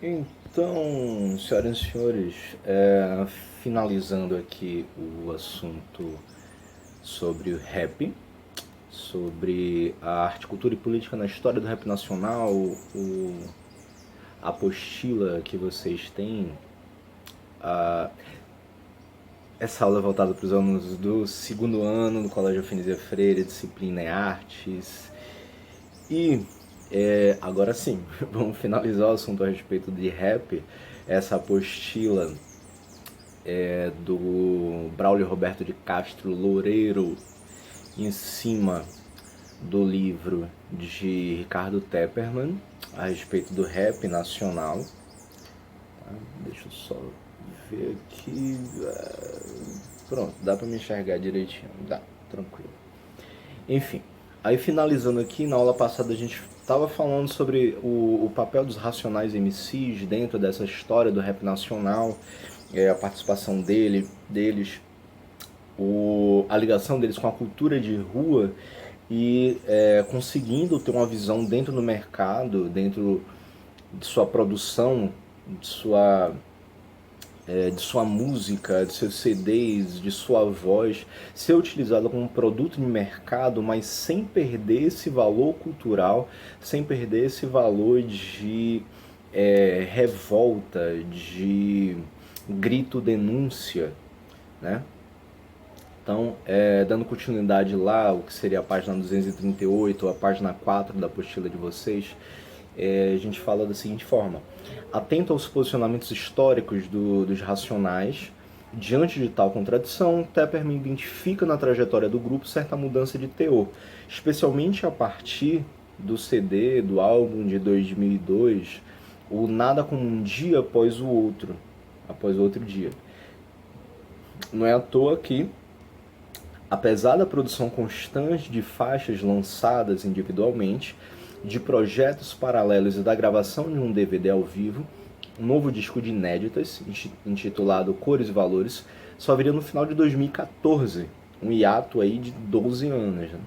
Então, senhoras e senhores, finalizando aqui o assunto sobre o rap, sobre a arte, cultura e política na história do rap nacional, a apostila que vocês têm, essa aula é voltada para os alunos do segundo ano do Colégio Afinizia Freire, disciplina é artes. E agora sim, vamos finalizar o assunto a respeito de rap, essa apostila do Braulio Roberto de Castro Loureiro, em cima do livro de Ricardo Tepperman, a respeito do rap nacional. Deixa eu só ver aqui. Pronto, dá pra me enxergar direitinho. Dá, tranquilo. Enfim, aí finalizando aqui, na aula passada a gente estava falando sobre o papel dos Racionais MCs dentro dessa história do rap nacional, a participação deles, a ligação deles com a cultura de rua e conseguindo ter uma visão dentro do mercado, dentro de sua produção, de sua música, de seus CDs, de sua voz, ser utilizada como um produto de mercado, mas sem perder esse valor cultural, sem perder esse valor de revolta, de grito denúncia, né? Então, dando continuidade lá, o que seria a página 238, a página 4 da apostila de vocês, a gente fala da seguinte forma: atento aos posicionamentos históricos dos Racionais, diante de tal contradição, Tepperman identifica na trajetória do grupo certa mudança de teor, especialmente a partir do CD, do álbum de 2002, o Nada Como um Dia Após o Outro Dia. Não é à toa que, apesar da produção constante de faixas lançadas individualmente, de projetos paralelos e da gravação de um DVD ao vivo, um novo disco de inéditas, intitulado Cores e Valores, só viria no final de 2014, um hiato aí de 12 anos. Né?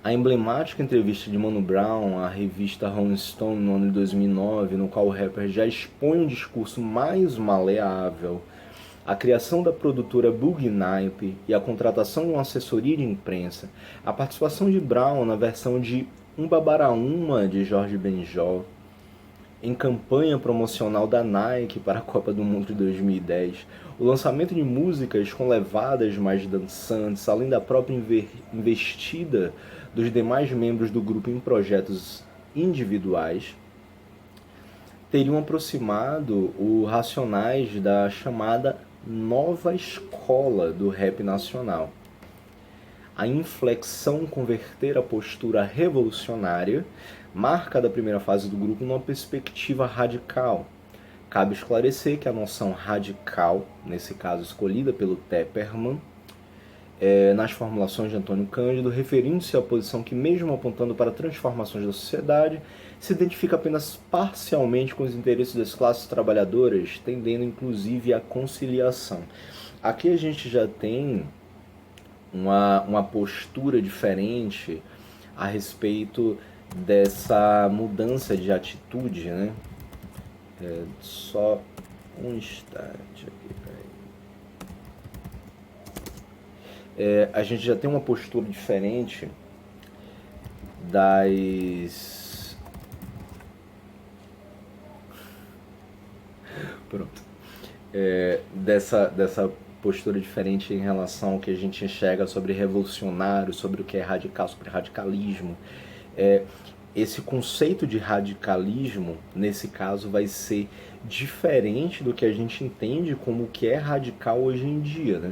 A emblemática entrevista de Mano Brown à revista Rolling Stone no ano de 2009, no qual o rapper já expõe um discurso mais maleável, a criação da produtora Bug Nipe e a contratação de uma assessoria de imprensa, a participação de Brown na versão de Um Babaraúma de Jorge Benjol, em campanha promocional da Nike para a Copa do Mundo de 2010, o lançamento de músicas com levadas mais dançantes, além da própria investida dos demais membros do grupo em projetos individuais, teriam aproximado o Racionais da chamada nova escola do rap nacional. A inflexão converter a postura revolucionária marca da primeira fase do grupo numa perspectiva radical. Cabe esclarecer que a noção radical, nesse caso escolhida pelo Tepperman, nas formulações de Antônio Cândido, referindo-se à posição que, mesmo apontando para transformações da sociedade, se identifica apenas parcialmente com os interesses das classes trabalhadoras, tendendo inclusive à conciliação. Aqui a gente já tem uma postura diferente a respeito dessa mudança de atitude, né? Só um instante aqui, peraí. A gente já tem uma postura diferente das... Pronto. Dessa postura diferente em relação ao que a gente enxerga sobre revolucionário, sobre o que é radical, sobre radicalismo. Esse conceito de radicalismo, nesse caso, vai ser diferente do que a gente entende como o que é radical hoje em dia, né?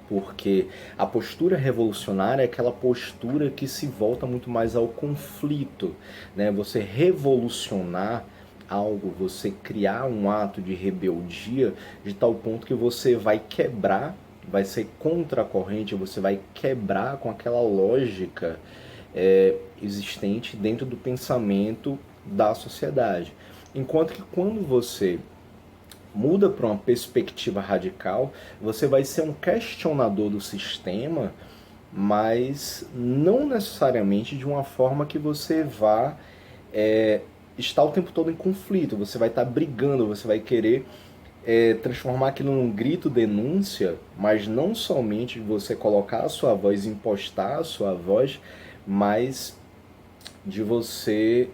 Porque a postura revolucionária é aquela postura que se volta muito mais ao conflito, né? Você revolucionar algo, você criar um ato de rebeldia de tal ponto que você vai quebrar, vai ser contra a corrente, você vai quebrar com aquela lógica existente dentro do pensamento da sociedade. Enquanto que quando você muda para uma perspectiva radical, você vai ser um questionador do sistema, mas não necessariamente de uma forma que você vá estar o tempo todo em conflito, você vai estar brigando, você vai querer transformar aquilo num grito denúncia, mas não somente você colocar a sua voz, impostar a sua voz, mas de você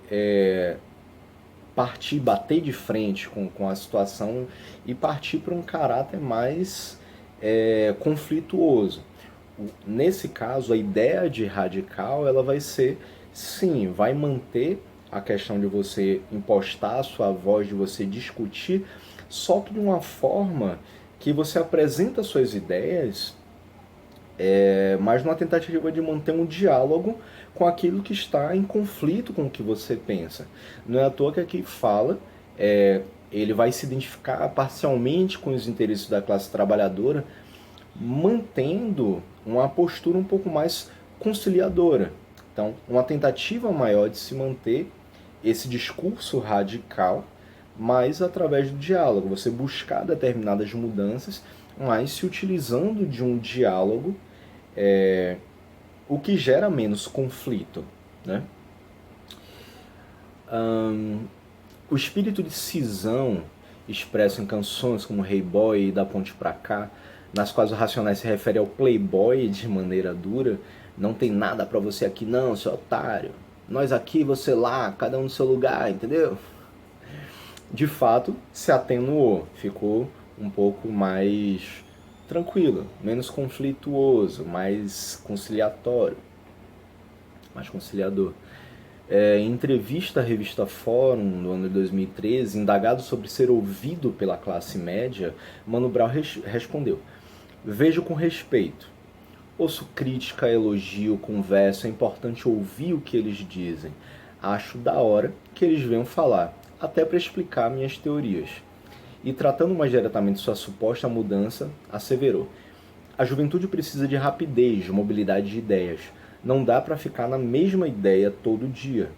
partir, bater de frente com a situação e partir para um caráter mais conflituoso. Nesse caso, a ideia de radical, ela vai ser, sim, vai manter a questão de você impostar a sua voz, de você discutir, só que de uma forma que você apresenta suas ideias, mas numa tentativa de manter um diálogo com aquilo que está em conflito com o que você pensa. Não é à toa que aqui fala, ele vai se identificar parcialmente com os interesses da classe trabalhadora, mantendo uma postura um pouco mais conciliadora. Então, uma tentativa maior de se manter esse discurso radical, mas através do diálogo, você buscar determinadas mudanças, mas se utilizando de um diálogo, o que gera menos conflito, né? O espírito de cisão, expresso em canções como Rei Boy e Da Ponte Pra Cá, nas quais o Racionais se refere ao playboy de maneira dura, não tem nada pra você aqui não, seu otário. Nós aqui, você lá, cada um no seu lugar, entendeu? De fato, se atenuou, ficou um pouco mais tranquilo, menos conflituoso, mais conciliatório, mais conciliador. Em entrevista à revista Fórum, no ano de 2013, indagado sobre ser ouvido pela classe média, Mano Brown respondeu: vejo com respeito. Ouço crítica, elogio, conversa, é importante ouvir o que eles dizem. Acho da hora que eles venham falar, até para explicar minhas teorias. E tratando mais diretamente sua suposta mudança, asseverou: a juventude precisa de rapidez, de mobilidade de ideias. Não dá para ficar na mesma ideia todo dia.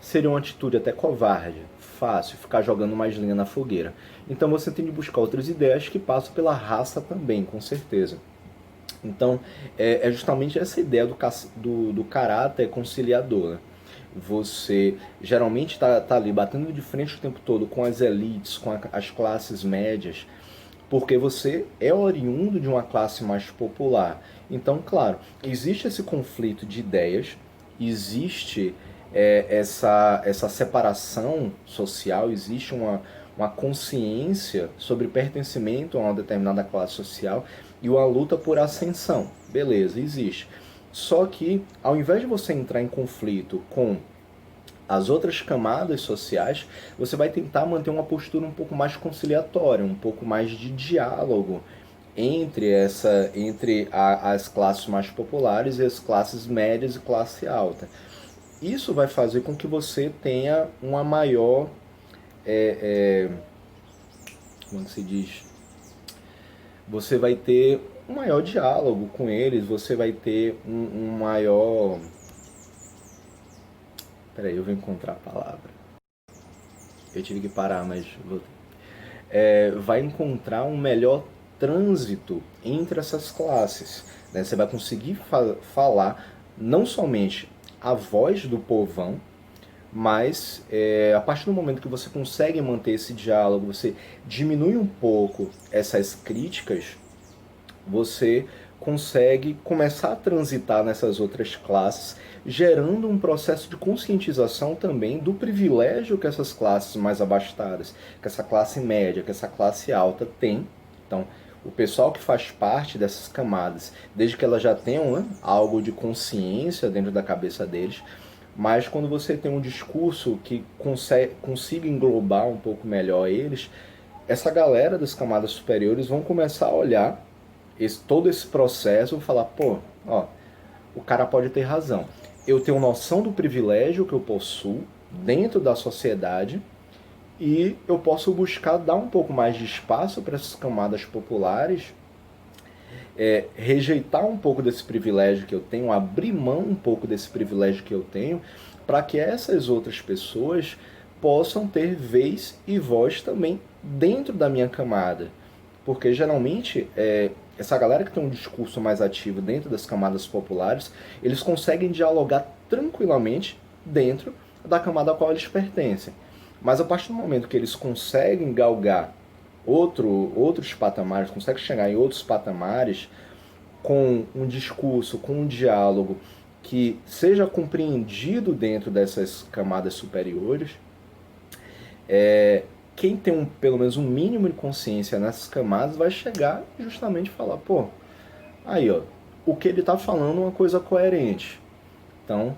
Seria uma atitude até covarde, fácil, ficar jogando mais lenha na fogueira. Então você tem de buscar outras ideias que passam pela raça também, com certeza. Então, é justamente essa ideia do caráter conciliador, né? Você geralmente está ali batendo de frente o tempo todo com as elites, com as classes médias, porque você é oriundo de uma classe mais popular. Então, claro, existe esse conflito de ideias, existe essa separação social, existe uma consciência sobre pertencimento a uma determinada classe social e uma luta por ascensão. Beleza, existe. Só que, ao invés de você entrar em conflito com as outras camadas sociais, você vai tentar manter uma postura um pouco mais conciliatória, um pouco mais de diálogo entre as classes mais populares e as classes médias e classe alta. Isso vai fazer com que você tenha uma maior, como se diz? Você vai ter um maior diálogo com eles, você vai ter um maior... Peraí, eu vou encontrar a palavra. Eu tive que parar, mas voltei. Vai encontrar um melhor trânsito entre essas classes, né? Você vai conseguir falar não somente a voz do povão, mas a partir do momento que você consegue manter esse diálogo, você diminui um pouco essas críticas, você consegue começar a transitar nessas outras classes, gerando um processo de conscientização também do privilégio que essas classes mais abastadas, que essa classe média, que essa classe alta tem. Então, o pessoal que faz parte dessas camadas, desde que elas já tenham, né, algo de consciência dentro da cabeça deles, mas quando você tem um discurso que consiga englobar um pouco melhor eles, essa galera das camadas superiores vão começar a olhar todo esse processo e falar, pô, ó, o cara pode ter razão. Eu tenho noção do privilégio que eu possuo dentro da sociedade e eu posso buscar dar um pouco mais de espaço para essas camadas populares, rejeitar um pouco desse privilégio que eu tenho, abrir mão um pouco desse privilégio que eu tenho, para que essas outras pessoas possam ter vez e voz também dentro da minha camada. Porque geralmente essa galera que tem um discurso mais ativo dentro das camadas populares, eles conseguem dialogar tranquilamente dentro da camada a qual eles pertencem. Mas a partir do momento que eles conseguem galgar outros patamares, conseguem chegar em outros patamares, com um discurso, com um diálogo que seja compreendido dentro dessas camadas superiores, quem tem pelo menos um mínimo de consciência nessas camadas vai chegar e justamente falar, pô, aí ó, o que ele está falando é uma coisa coerente. Então,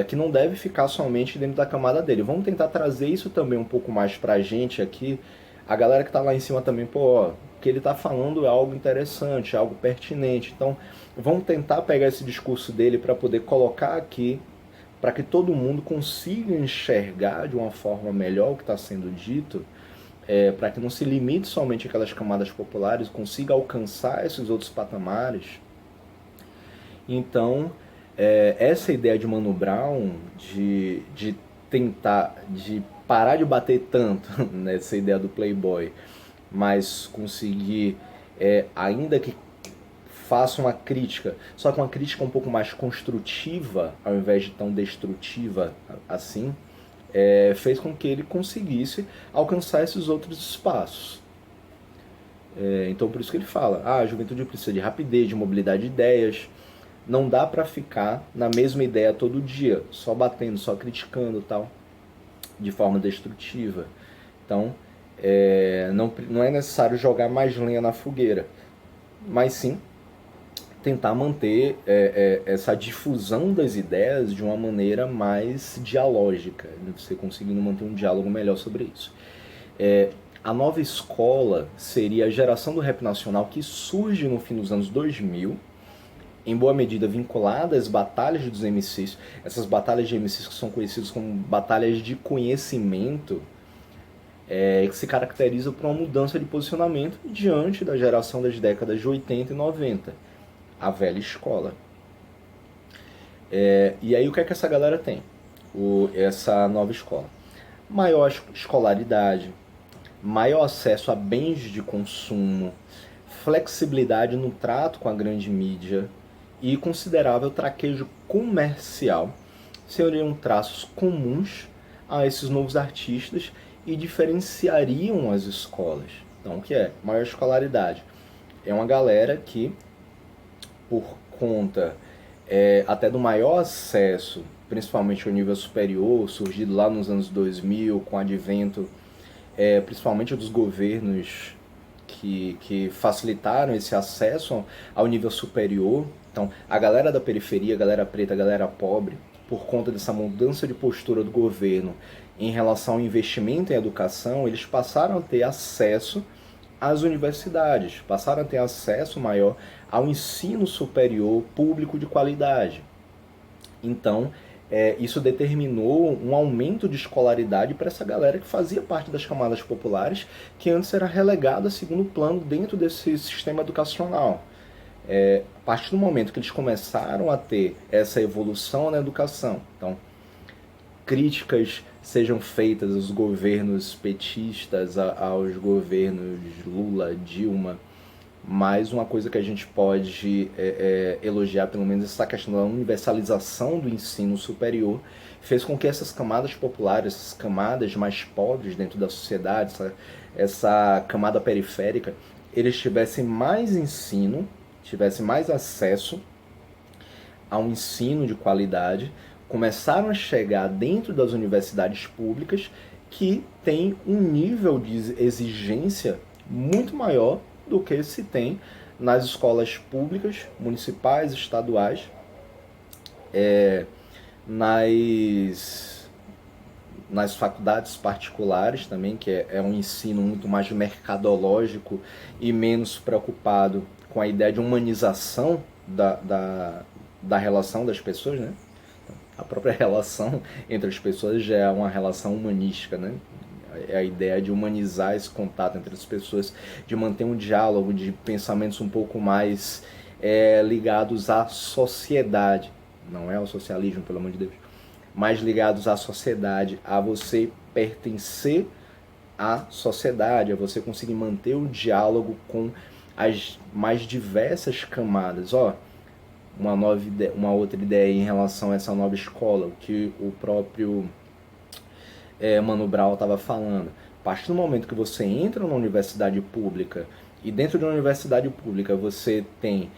que não deve ficar somente dentro da camada dele. Vamos tentar trazer isso também um pouco mais pra gente aqui. A galera que está lá em cima também, pô, ó, o que ele está falando é algo interessante, é algo pertinente. Então, vamos tentar pegar esse discurso dele para poder colocar aqui, para que todo mundo consiga enxergar de uma forma melhor o que está sendo dito, para que não se limite somente àquelas camadas populares, consiga alcançar esses outros patamares. Então, essa ideia de Mano Brown, de tentar, de parar de bater tanto nessa ideia do playboy, mas conseguir, ainda que faça uma crítica, só que uma crítica um pouco mais construtiva, ao invés de tão destrutiva assim, fez com que ele conseguisse alcançar esses outros espaços. Então por isso que ele fala, a juventude precisa de rapidez, de mobilidade de ideias. Não dá para ficar na mesma ideia todo dia, só batendo, só criticando tal, de forma destrutiva. Então, não é necessário jogar mais lenha na fogueira, mas sim tentar manter essa difusão das ideias de uma maneira mais dialógica, você conseguindo manter um diálogo melhor sobre isso. A nova escola seria a geração do rap nacional que surge no fim dos anos 2000, em boa medida vinculada às batalhas dos MCs, essas batalhas de MCs que são conhecidas como batalhas de conhecimento, que se caracteriza por uma mudança de posicionamento diante da geração das décadas de 80 e 90, a velha escola. E aí o que é que essa galera tem? Essa nova escola? Maior escolaridade, maior acesso a bens de consumo, flexibilidade no trato com a grande mídia, e considerável traquejo comercial seriam traços comuns a esses novos artistas e diferenciariam as escolas. Então, o que é? Maior escolaridade. É uma galera que, por conta até do maior acesso, principalmente ao nível superior, surgido lá nos anos 2000, com o advento principalmente dos governos que facilitaram esse acesso ao nível superior. Então, a galera da periferia, a galera preta, a galera pobre, por conta dessa mudança de postura do governo em relação ao investimento em educação, eles passaram a ter acesso às universidades, passaram a ter acesso maior ao ensino superior público de qualidade. Então, isso determinou um aumento de escolaridade para essa galera que fazia parte das camadas populares, que antes era relegada a segundo plano dentro desse sistema educacional. A partir do momento que eles começaram a ter essa evolução na educação, então, críticas sejam feitas aos governos petistas, aos governos Lula, Dilma, mas uma coisa que a gente pode elogiar, pelo menos essa questão da universalização do ensino superior, fez com que essas camadas populares, essas camadas mais pobres dentro da sociedade, essa camada periférica, eles tivessem mais ensino, tivessem mais acesso a um ensino de qualidade, começaram a chegar dentro das universidades públicas que tem um nível de exigência muito maior do que se tem nas escolas públicas, municipais, estaduais, nas faculdades particulares também, que é um ensino muito mais mercadológico e menos preocupado com a ideia de humanização da relação das pessoas, né? A própria relação entre as pessoas já é uma relação humanística, né? É a ideia de humanizar esse contato entre as pessoas, de manter um diálogo, de pensamentos um pouco mais ligados à sociedade. Não é ao socialismo, pelo amor de Deus. Mais ligados à sociedade, a você pertencer à sociedade, a você conseguir manter o diálogo com as mais diversas camadas. Uma outra ideia em relação a essa nova escola, que o próprio Mano Brown estava falando. A partir do momento que você entra numa universidade pública e dentro de uma universidade pública você tem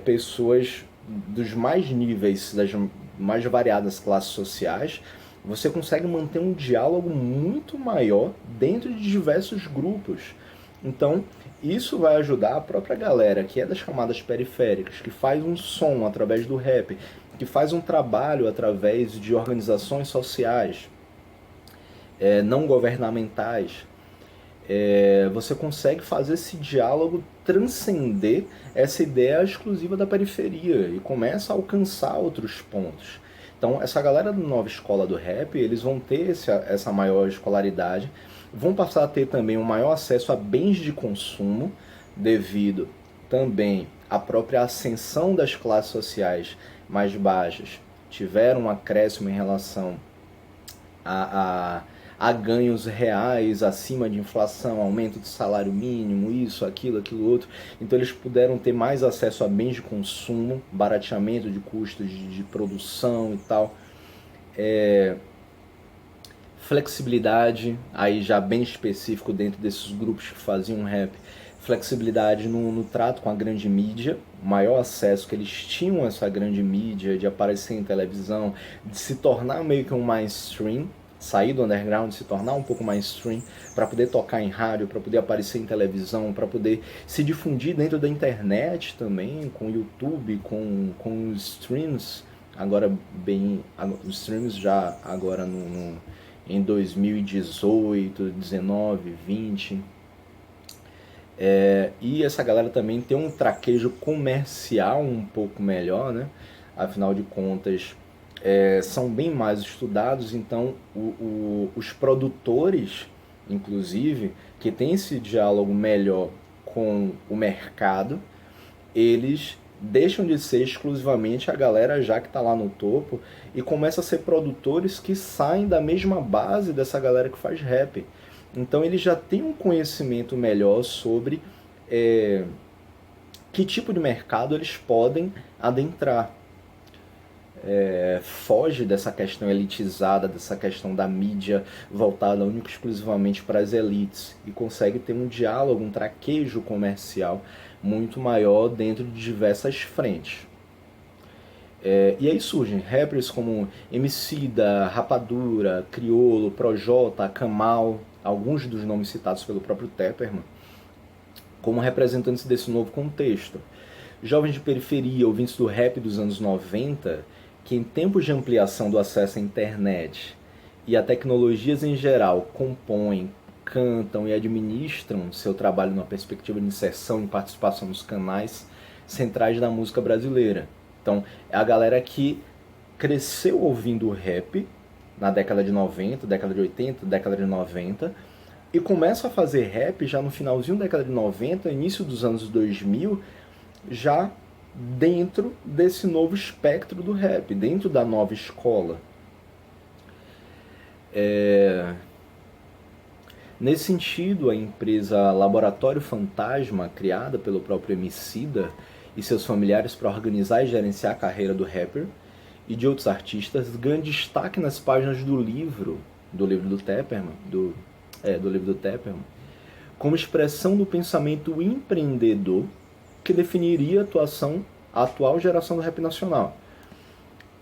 pessoas dos mais níveis, das mais variadas classes sociais, você consegue manter um diálogo muito maior dentro de diversos grupos. Então, isso vai ajudar a própria galera que é das camadas periféricas, que faz um som através do rap, que faz um trabalho através de organizações sociais, não governamentais. Você consegue fazer esse diálogo transcender essa ideia exclusiva da periferia e começa a alcançar outros pontos. Então, essa galera da nova escola do rap, eles vão ter essa maior escolaridade, vão passar a ter também um maior acesso a bens de consumo, devido também à própria ascensão das classes sociais mais baixas, tiveram um acréscimo em relação a ganhos reais acima de inflação, aumento do salário mínimo, isso, aquilo outro. Então eles puderam ter mais acesso a bens de consumo, barateamento de custos de produção e tal. Flexibilidade, aí já bem específico dentro desses grupos que faziam rap, flexibilidade no trato com a grande mídia, maior acesso que eles tinham a essa grande mídia, de aparecer em televisão, de se tornar meio que um mainstream, sair do underground, se tornar um pouco mainstream, para poder tocar em rádio, para poder aparecer em televisão, para poder se difundir dentro da internet também, com o YouTube, com os streams, agora bem, os streams já agora em 2018, 19, 20. E essa galera também tem um traquejo comercial um pouco melhor, né? Afinal de contas, são bem mais estudados, então os produtores, inclusive, que têm esse diálogo melhor com o mercado, eles deixam de ser exclusivamente a galera já que está lá no topo e começam a ser produtores que saem da mesma base dessa galera que faz rap. Então eles já têm um conhecimento melhor sobre que tipo de mercado eles podem adentrar. Foge dessa questão elitizada, dessa questão da mídia voltada única e exclusivamente para as elites e consegue ter um diálogo, um traquejo comercial muito maior dentro de diversas frentes. E aí surgem rappers como Emicida, Rapadura, Criolo, Projota, Kamal, alguns dos nomes citados pelo próprio Tepperman, como representantes desse novo contexto. Jovens de periferia, ouvintes do rap dos anos 90, que em tempos de ampliação do acesso à internet e a tecnologias em geral compõem, cantam e administram seu trabalho numa perspectiva de inserção e participação nos canais centrais da música brasileira. Então, é a galera que cresceu ouvindo rap na década de 90, década de 80, década de 90, e começa a fazer rap já no finalzinho da década de 90, início dos anos 2000, já dentro desse novo espectro do rap, dentro da nova escola. Nesse sentido, a empresa Laboratório Fantasma, criada pelo próprio Emicida e seus familiares para organizar e gerenciar a carreira do rapper e de outros artistas, ganha destaque nas páginas do livro do Tepperman, do livro do Tepperman, como expressão do pensamento empreendedor que definiria a atual geração do rap nacional.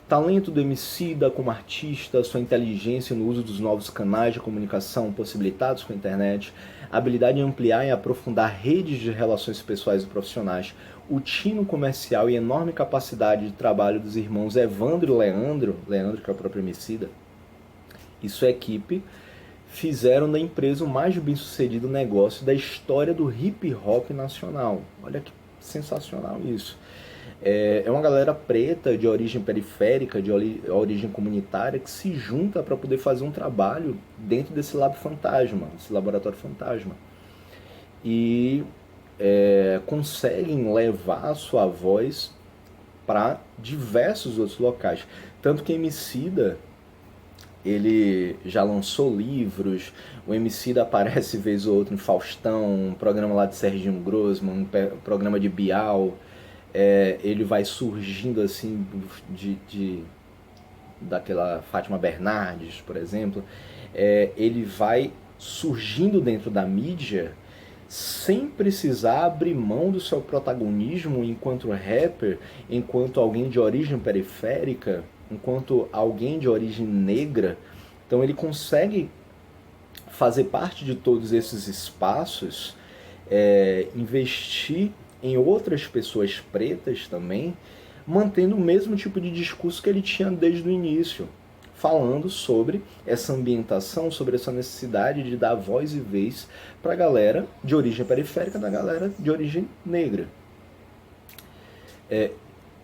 Talento do Emicida como artista, sua inteligência no uso dos novos canais de comunicação possibilitados com a internet, habilidade em ampliar e aprofundar redes de relações pessoais e profissionais, o tino comercial e enorme capacidade de trabalho dos irmãos Evandro e Leandro que é o próprio Emicida, e sua equipe, fizeram da empresa o mais bem-sucedido negócio da história do hip-hop nacional. Olha que sensacional isso. É uma galera preta, de origem periférica, de origem comunitária, que se junta para poder fazer um trabalho dentro desse lab fantasma, esse laboratório fantasma. E conseguem levar a sua voz para diversos outros locais. Tanto que Emicida, ele já lançou livros, o Emicida aparece vez ou outra em Faustão, um programa lá de Serginho Grossman, um programa de Bial. Ele vai surgindo assim daquela Fátima Bernardes, por exemplo, ele vai surgindo dentro da mídia sem precisar abrir mão do seu protagonismo enquanto rapper, enquanto alguém de origem periférica, enquanto alguém de origem negra. Então ele consegue fazer parte de todos esses espaços, investir em outras pessoas pretas também, mantendo o mesmo tipo de discurso que ele tinha desde o início, falando sobre essa ambientação, sobre essa necessidade de dar voz e vez para a galera de origem periférica, da galera de origem negra.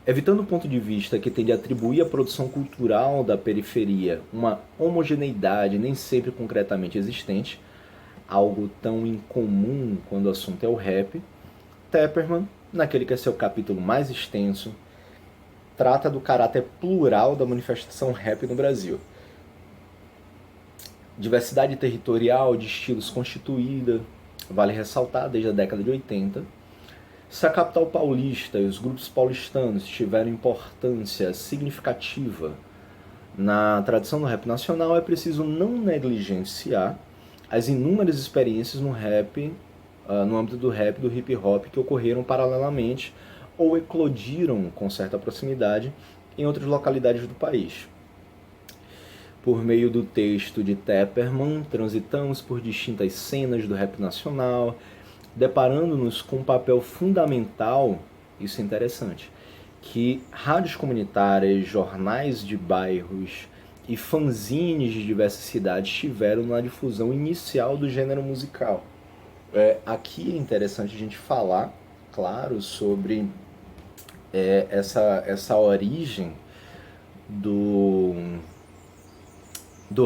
Evitando o ponto de vista que tende a atribuir à produção cultural da periferia uma homogeneidade nem sempre concretamente existente, algo tão incomum quando o assunto é o rap, Tepperman, naquele que é seu capítulo mais extenso, trata do caráter plural da manifestação rap no Brasil. Diversidade territorial de estilos constituída, vale ressaltar desde a década de 80. Se a capital paulista e os grupos paulistanos tiveram importância significativa na tradição do rap nacional, é preciso não negligenciar as inúmeras experiências no rap, no âmbito do rap, do hip hop, que ocorreram paralelamente ou eclodiram com certa proximidade em outras localidades do país. Por meio do texto de Tepperman, transitamos por distintas cenas do rap nacional, deparando-nos com um papel fundamental, isso é interessante, que rádios comunitárias, jornais de bairros e fanzines de diversas cidades tiveram na difusão inicial do gênero musical. Aqui é interessante a gente falar, claro, sobre essa origem do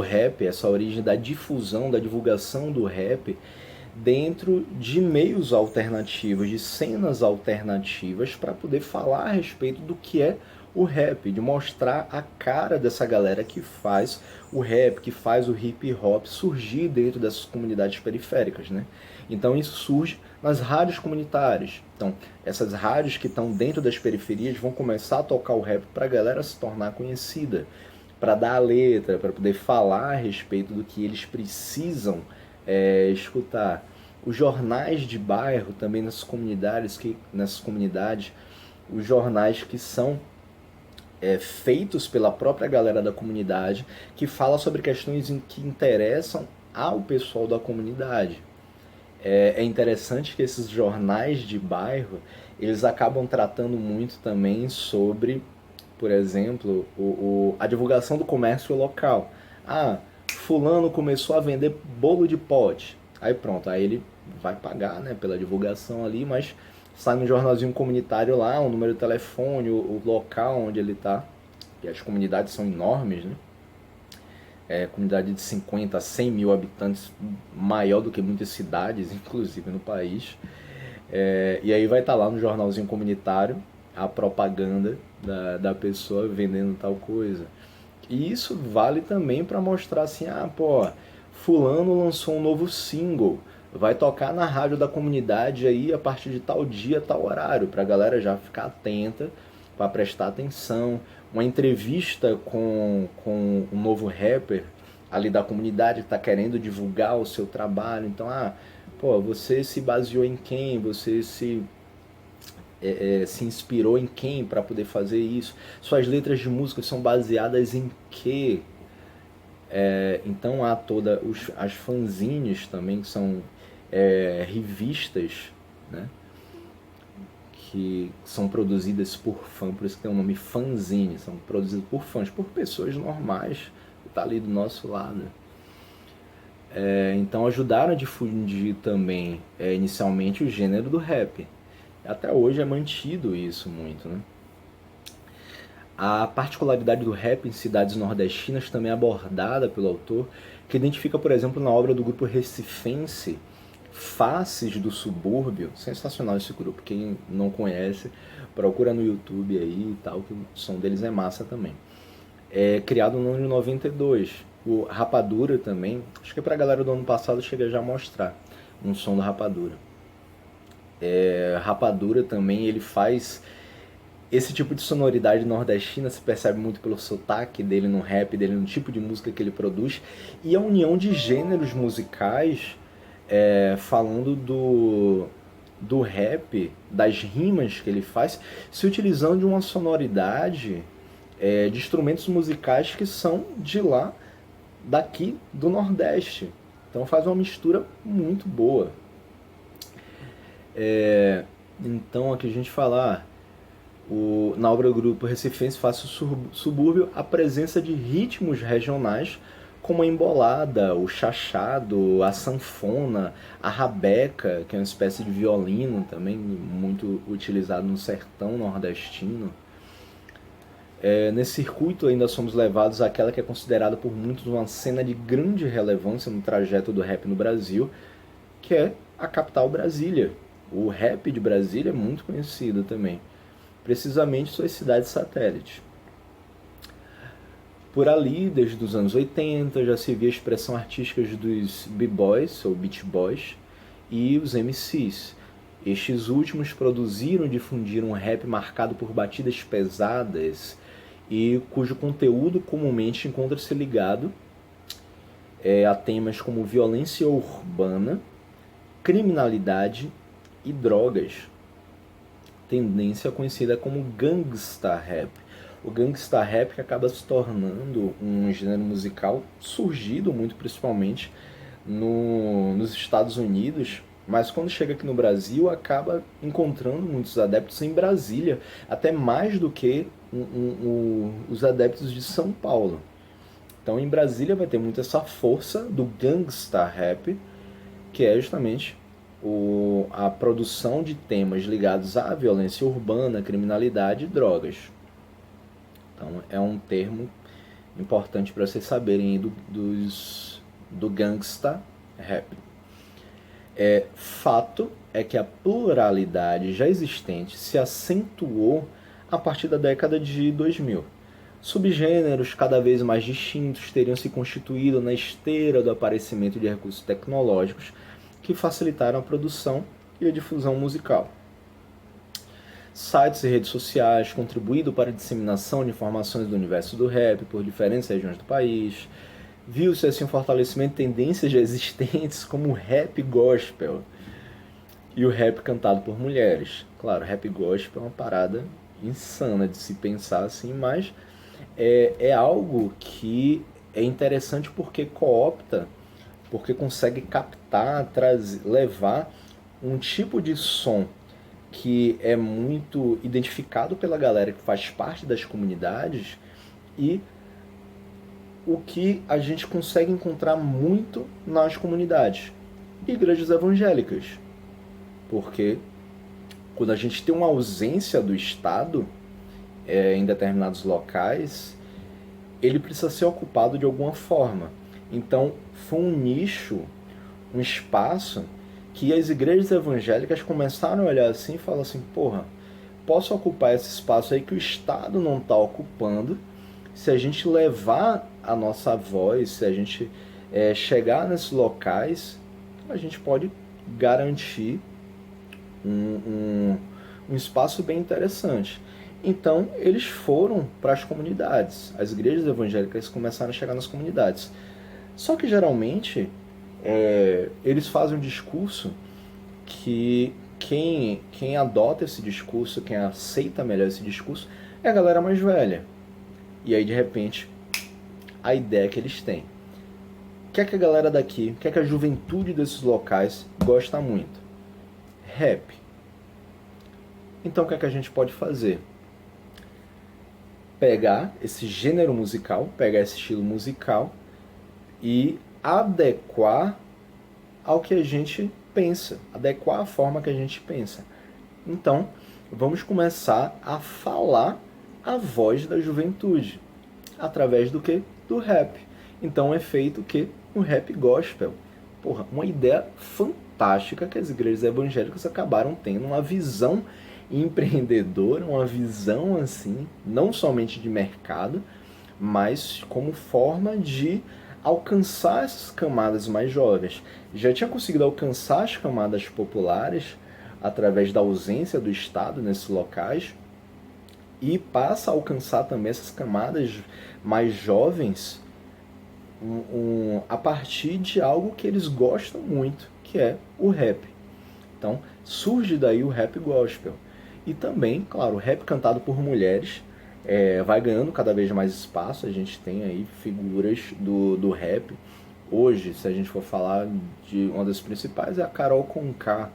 rap, essa origem da difusão, da divulgação do rap dentro de meios alternativos, de cenas alternativas, para poder falar a respeito do que é o rap, de mostrar a cara dessa galera que faz o rap, que faz o hip hop surgir dentro dessas comunidades periféricas, né? Então isso surge nas rádios comunitárias. Então essas rádios que estão dentro das periferias vão começar a tocar o rap para a galera se tornar conhecida, para dar a letra, para poder falar a respeito do que eles precisam escutar. Os jornais de bairro também nessas comunidades, os jornais que são feitos pela própria galera da comunidade, que fala sobre questões que interessam ao pessoal da comunidade. É interessante que esses jornais de bairro, eles acabam tratando muito também sobre, por exemplo, a divulgação do comércio local. Fulano começou a vender bolo de pote. Aí pronto, aí ele vai pagar, né, pela divulgação ali, mas sai no jornalzinho comunitário lá, o número de telefone, o local onde ele está. E as comunidades são enormes, né? Comunidade de 50 a 100 mil habitantes, maior do que muitas cidades, inclusive no país. E aí vai estar lá no jornalzinho comunitário a propaganda da pessoa vendendo tal coisa. E isso vale também para mostrar assim, fulano lançou um novo single, vai tocar na rádio da comunidade aí a partir de tal dia, tal horário, para a galera já ficar atenta, para prestar atenção. Uma entrevista com um novo rapper ali da comunidade que está querendo divulgar o seu trabalho. Então, você se baseou em quem? Você se inspirou em quem para poder fazer isso? Suas letras de música são baseadas em quê? Então há todas as fanzines também, que são revistas, né, que são produzidas por fã, por isso que tem o nome fanzine, são produzidas por fãs, por pessoas normais, que estão ali do nosso lado. Então ajudaram a difundir também, inicialmente, o gênero do rap. Até hoje é mantido isso muito, né? A particularidade do rap em cidades nordestinas também é abordada pelo autor, que identifica, por exemplo, na obra do grupo recifense Faces do Subúrbio. Sensacional esse grupo, quem não conhece, procura no YouTube aí e tal, que o som deles é massa também. Criado no ano de 92. O Rapadura também, acho que pra galera do ano passado chega já a mostrar um som do Rapadura. Rapadura também, ele faz Esse tipo de sonoridade nordestina se percebe muito pelo sotaque dele no rap, dele no tipo de música que ele produz, e a união de gêneros musicais, falando do rap, das rimas que ele faz, se utilizando de uma sonoridade de instrumentos musicais que são de lá, daqui do Nordeste. Então faz uma mistura muito boa. Então aqui a gente fala, na obra do grupo Recifense Fácil Subúrbio, a presença de ritmos regionais como a embolada, o chachado, a sanfona, a rabeca, que é uma espécie de violino também muito utilizado no sertão nordestino. Nesse circuito ainda somos levados àquela que é considerada por muitos uma cena de grande relevância no trajeto do rap no Brasil, que é a capital Brasília. O rap de Brasília é muito conhecido também, precisamente suas cidades satélites. Por ali, desde os anos 80, já se via a expressão artística dos b-boys, ou beat boys, e os MCs. Estes últimos produziram e difundiram um rap marcado por batidas pesadas e cujo conteúdo comumente encontra-se ligado a temas como violência urbana, criminalidade e drogas. Tendência conhecida como gangsta rap. O gangsta rap que acaba se tornando um gênero musical surgido muito principalmente nos Estados Unidos, mas quando chega aqui no Brasil acaba encontrando muitos adeptos em Brasília, até mais do que os adeptos de São Paulo. Então em Brasília vai ter muito essa força do gangsta rap, que é justamente a produção de temas ligados à violência urbana, criminalidade e drogas. Então é um termo importante para vocês saberem aí do gangsta rap. Fato é que a pluralidade já existente se acentuou a partir da década de 2000. Subgêneros cada vez mais distintos teriam se constituído na esteira do aparecimento de recursos tecnológicos que facilitaram a produção e a difusão musical. Sites e redes sociais contribuíram para a disseminação de informações do universo do rap por diferentes regiões do país. Viu-se assim um fortalecimento de tendências já existentes como o rap gospel e o rap cantado por mulheres. Claro, rap gospel é uma parada insana de se pensar assim, mas é algo que é interessante porque coopta, porque consegue captar, levar um tipo de som que é muito identificado pela galera que faz parte das comunidades e o que a gente consegue encontrar muito nas comunidades. Igrejas evangélicas. Porque quando a gente tem uma ausência do Estado em determinados locais, ele precisa ser ocupado de alguma forma. Então, foi um nicho, um espaço que as igrejas evangélicas começaram a olhar assim e falar assim, porra, posso ocupar esse espaço aí que o Estado não está ocupando, se a gente levar a nossa voz, se a gente chegar nesses locais, a gente pode garantir um espaço bem interessante. Então, eles foram para as comunidades. As igrejas evangélicas começaram a chegar nas comunidades. Só que, geralmente, eles fazem um discurso que quem adota esse discurso, quem aceita melhor esse discurso, é a galera mais velha. E aí, de repente, a ideia que eles têm. O que é que a galera daqui, o que é que a juventude desses locais gosta muito? Rap. Então, o que é que a gente pode fazer? Pegar esse gênero musical, pegar esse estilo musical e adequar ao que a gente pensa, adequar a forma que a gente pensa. Então, vamos começar a falar a voz da juventude, através do que? Do rap. Então é feito o que? Um rap gospel. Porra, uma ideia fantástica que as igrejas evangélicas acabaram tendo, uma visão empreendedora, uma visão assim, não somente de mercado, mas como forma de alcançar essas camadas mais jovens. Já tinha conseguido alcançar as camadas populares através da ausência do Estado nesses locais, e passa a alcançar também essas camadas mais jovens a partir de algo que eles gostam muito, que é o rap. Então surge daí o rap gospel. E também, claro, o rap cantado por mulheres vai ganhando cada vez mais espaço. A gente tem aí figuras do rap. Hoje, se a gente for falar de uma das principais, é a Carol Conká,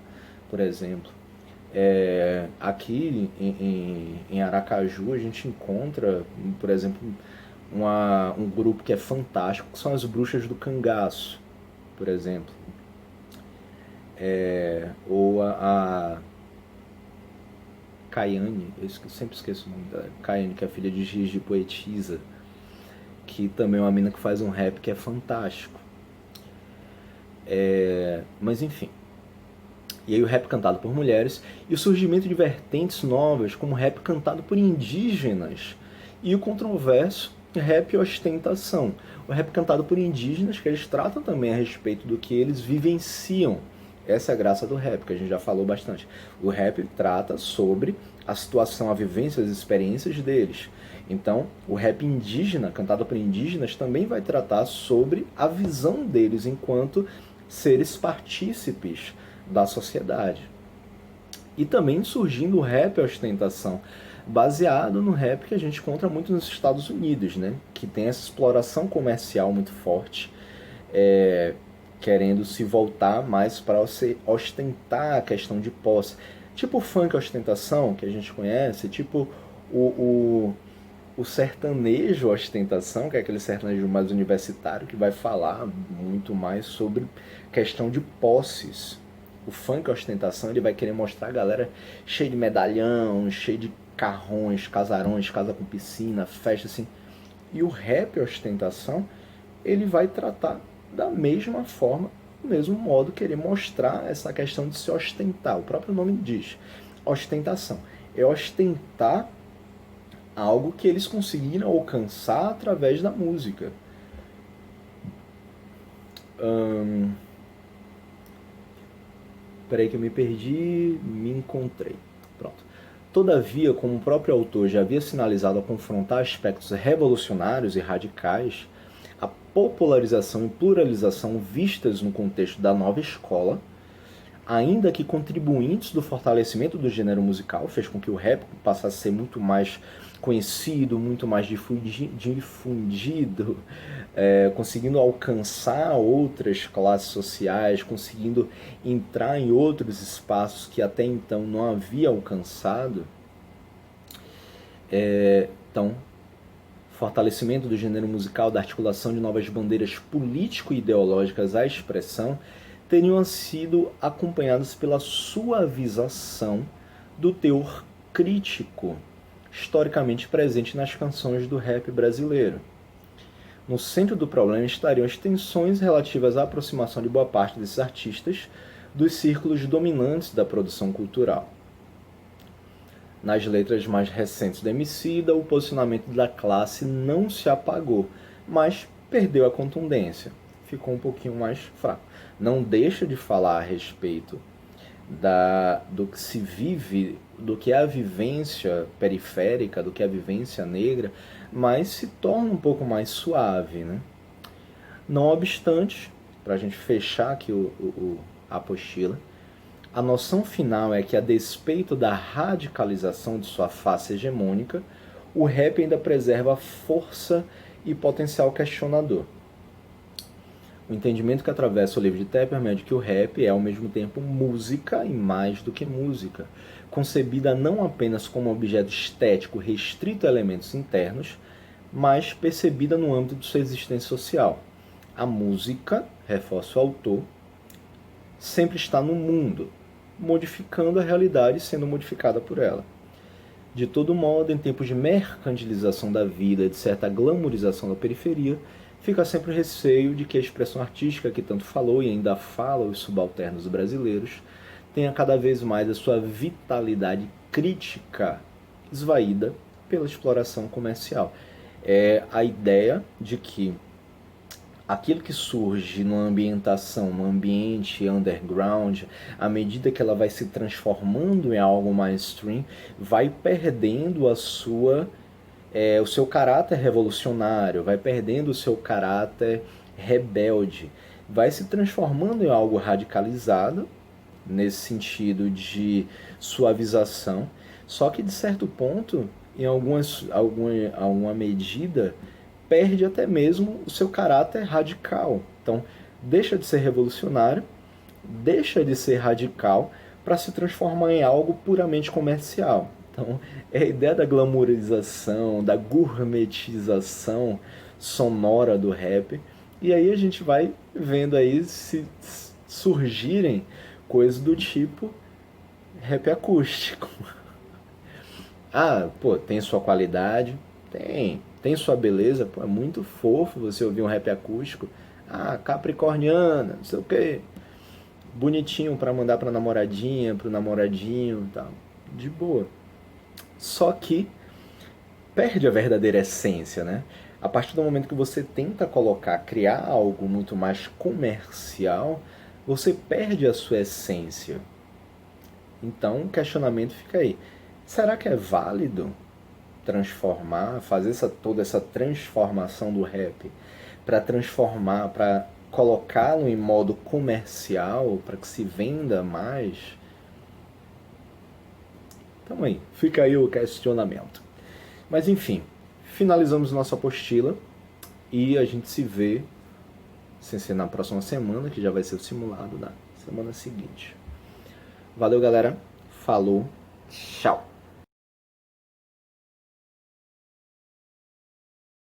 por exemplo. Aqui em Aracaju a gente encontra, por exemplo, um grupo que é fantástico, que são as Bruxas do Cangaço, por exemplo. Ou a Caiane, eu sempre esqueço o nome dela, Caiane, que é a filha de Gigi Poetisa, que também é uma mina que faz um rap que é fantástico. Mas enfim. E aí o rap cantado por mulheres e o surgimento de vertentes novas, como o rap cantado por indígenas e o controverso rap ostentação. O rap cantado por indígenas, que eles tratam também a respeito do que eles vivenciam. Essa é a graça do rap, que a gente já falou bastante. O rap trata sobre a situação, a vivência, as experiências deles. Então, o rap indígena, cantado por indígenas, também vai tratar sobre a visão deles enquanto seres partícipes da sociedade. E também surgindo o rap ostentação, baseado no rap que a gente encontra muito nos Estados Unidos, né? Que tem essa exploração comercial muito forte, querendo se voltar mais para ostentar a questão de posse. Tipo o funk ostentação, que a gente conhece, tipo o sertanejo ostentação, que é aquele sertanejo mais universitário, que vai falar muito mais sobre questão de posses. O funk ostentação, ele vai querer mostrar a galera cheia de medalhão, cheia de carrões, casarões, casa com piscina, festa assim. E o rap ostentação, ele vai tratar da mesma forma, do mesmo modo, querer mostrar essa questão de se ostentar. O próprio nome diz, ostentação. É ostentar algo que eles conseguiram alcançar através da música. Peraí que eu me perdi, me encontrei. Pronto. Todavia, como o próprio autor já havia sinalizado ao confrontar aspectos revolucionários e radicais, a popularização e pluralização vistas no contexto da nova escola, ainda que contribuintes do fortalecimento do gênero musical, fez com que o rap passasse a ser muito mais conhecido, muito mais difundido, conseguindo alcançar outras classes sociais, conseguindo entrar em outros espaços que até então não havia alcançado. Então, fortalecimento do gênero musical, da articulação de novas bandeiras político-ideológicas à expressão, teriam sido acompanhadas pela suavização do teor crítico historicamente presente nas canções do rap brasileiro. No centro do problema estariam as tensões relativas à aproximação de boa parte desses artistas dos círculos dominantes da produção cultural. Nas letras mais recentes do Emicida, o posicionamento da classe não se apagou, mas perdeu a contundência, ficou um pouquinho mais fraco. Não deixa de falar a respeito do que se vive, do que é a vivência periférica, do que é a vivência negra, mas se torna um pouco mais suave, né? Não obstante, para a gente fechar aqui a apostila, a noção final é que, a despeito da radicalização de sua face hegemônica, o rap ainda preserva força e potencial questionador. O entendimento que atravessa o livro de Tepperman é de que o rap é, ao mesmo tempo, música e mais do que música, concebida não apenas como objeto estético restrito a elementos internos, mas percebida no âmbito de sua existência social. A música, reforça o autor, sempre está no mundo, modificando a realidade e sendo modificada por ela. De todo modo, em tempos de mercantilização da vida, de certa glamourização da periferia, fica sempre o receio de que a expressão artística que tanto falou e ainda fala os subalternos brasileiros tenha cada vez mais a sua vitalidade crítica esvaída pela exploração comercial. É a ideia de que aquilo que surge numa ambientação, num ambiente underground, à medida que ela vai se transformando em algo mainstream, vai perdendo o seu caráter revolucionário, vai perdendo o seu caráter rebelde, vai se transformando em algo radicalizado, nesse sentido de suavização, só que de certo ponto, em alguma medida, perde até mesmo o seu caráter radical. Então, deixa de ser revolucionário, deixa de ser radical para se transformar em algo puramente comercial. Então, é a ideia da glamourização, da gourmetização sonora do rap. E aí a gente vai vendo aí se surgirem coisas do tipo rap acústico. Ah, pô, tem sua qualidade? Tem sua beleza? Pô, é muito fofo você ouvir um rap acústico. Ah, capricorniana, não sei o quê. Bonitinho pra mandar pra namoradinha, pro namoradinho e tal. De boa. Só que perde a verdadeira essência, né? A partir do momento que você tenta criar algo muito mais comercial, você perde a sua essência. Então, o questionamento fica aí. Será que é válido fazer toda essa transformação do rap para transformar, para colocá-lo em modo comercial, para que se venda mais? Então aí, fica aí o questionamento. Mas enfim, finalizamos nossa apostila e a gente se vê, sem ser na próxima semana, que já vai ser o simulado da semana seguinte. Valeu, galera. Falou. Tchau.